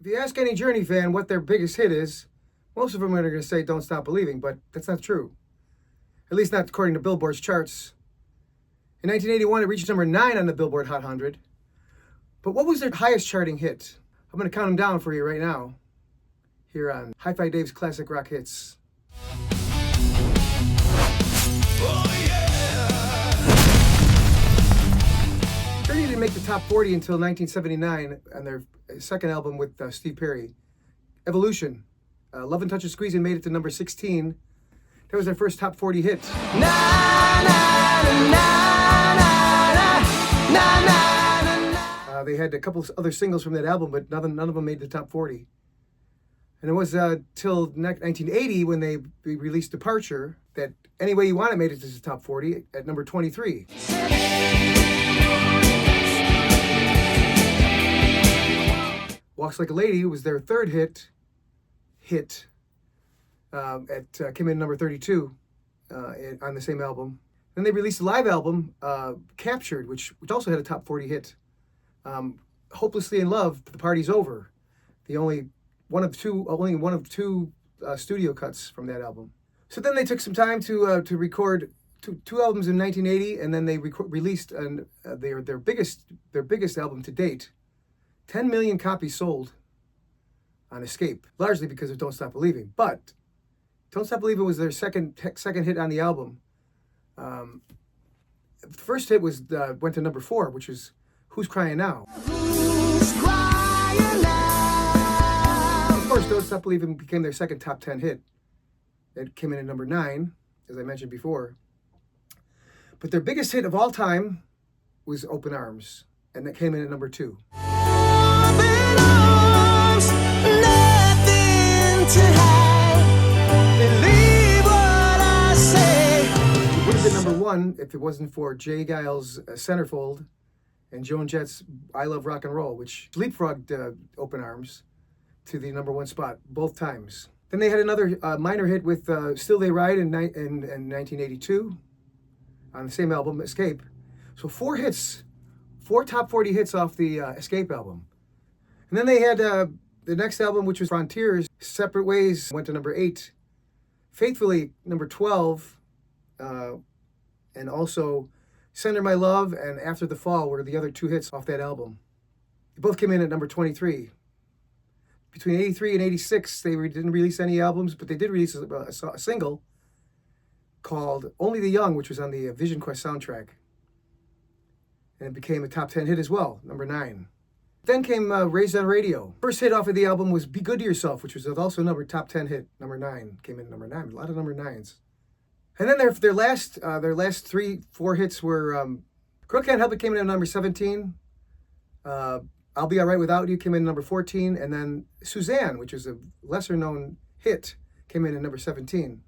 If you ask any Journey fan what their biggest hit is, most of them are going to say Don't Stop Believing, but that's not true. At least not according to Billboard's charts. In 1981, it reached number 9 on the Billboard Hot 100. But what was their highest charting hit? I'm going to count them down for you right now, here on Hi-Fi Dave's Classic Rock Hits. Oh, yeah. Journey didn't make the top 40 until 1979 on their second album with Steve Perry, Evolution. Love and Touch of Squeezing made it to number 16. That was their first top 40 hit. Na, na, na, na, na, na, na. They had a couple of other singles from that album, but none of them made the top 40. And it was till 1980 when they released Departure that Any Way You Want It made it to the top 40 at number 23. Walks Like a Lady was their third hit. Came in at number 32 on the same album. Then they released a live album, Captured, which also had a top 40 hit. Hopelessly in Love, The Party's Over. The only one of two studio cuts from that album. So then they took some time to record two albums in 1980, and then they released their biggest album to date. 10 million copies sold on Escape, largely because of Don't Stop Believing. But Don't Stop Believin' was their second hit on the album. The first hit went to number 4, which is Who's Crying Now? Who's Crying Now? Of course, Don't Stop Believin' became their second top 10 hit. It came in at number 9, as I mentioned before. But their biggest hit of all time was Open Arms, and that came in at number 2. Open arms, nothing to hide. Believe what I say. It would have been number 1 if it wasn't for Jay Giles' Centerfold and Joan Jett's I Love Rock and Roll, which leapfrogged Open Arms to the number 1 spot both times. Then they had another minor hit with Still They Ride in 1982 on the same album, Escape. So 4 top 40 hits off the Escape album. And then they had the next album, which was Frontiers. Separate Ways went to number 8. Faithfully, number 12. And also Send Her My Love and After the Fall were the other 2 hits off that album. They both came in at number 23. Between 83 and 86, they didn't release any albums, but they did release a single called Only the Young, which was on the Vision Quest soundtrack. And it became a top 10 hit as well, number 9. Then came Raised on Radio. First hit off of the album was Be Good to Yourself, which was also another top 10 hit, number 9. Came in number 9, a lot of number 9s. And then their last 3-4 hits were Girl Can't Help It came in at number 17. I'll Be Alright Without You came in at number 14. And then Suzanne, which is a lesser known hit, came in at number 17.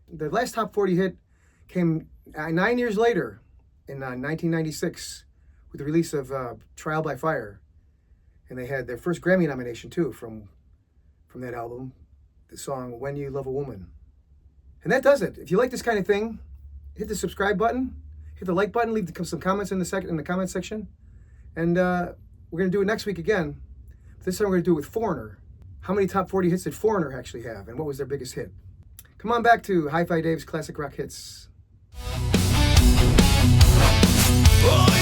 The last top 40 hit came 9 years later in 1996 with the release of Trial by Fire. And they had their first Grammy nomination too from that album, the song When You Love a Woman. And that does it. If you like this kind of thing, hit the subscribe button, hit the like button, leave some comments in the comment section. And we're going to do it next week again. This time we're going to do it with Foreigner. How many top 40 hits did Foreigner actually have, and what was their biggest hit? Come on back to Hi-Fi Dave's Classic Rock Hits. Oh,